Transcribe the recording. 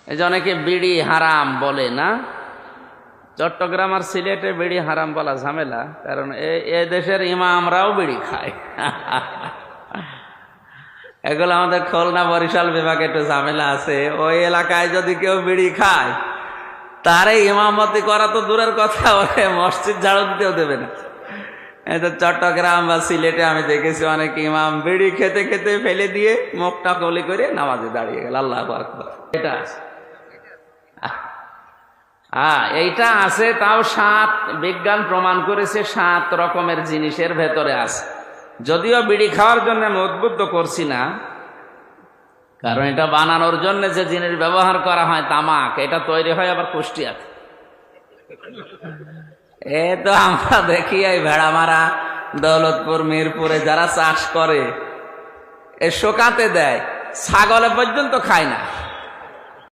এই যে অনেকে বিড়ি হারাম বলে না, চট্টগ্রাম আর সিলেটে বিড়ি হারাম বলা ঝামেলা, কারণ এ দেশের ইমামরাও বিড়ি খায়। এগুলো আমাদের খুলনা বরিশাল বিভাগে একটু ঝামেলা আছে। ওই এলাকায় যদি কেউ বিড়ি খায়, তারে ইমামতি করা তো দূরের কথা, ওরে মসজিদ ঝাড়ু দিতেও দেবে না। এই তো চট্টগ্রাম বা সিলেটে আমি দেখেছি অনেক ইমাম বিড়ি খেতে খেতে ফেলে দিয়ে মুখটা কলি করে নামাজে দাঁড়িয়ে গেল। আল্লাহু আকবার। এটা আছে, এইটা আছে, তাও 7 বিজ্ঞান প্রমাণ করেছে 7 রকমের জিনিসের ভেতরে আছে। যদিও বিড়ি খাওয়ার জন্য আমি উদ্বুদ্ধ করছি না, কারণ এটা বানানোর জন্য যে জিনিস ব্যবহার করা হয় তামাক, এটা তৈরি হয় আবার কুষ্টিয়াতে। এ তো আমরা দেখি এই ভেড়ামারা, দৌলতপুর, মিরপুরে যারা চাষ করে, এ শোকাতে দেয়, ছাগলে পর্যন্ত খায় না।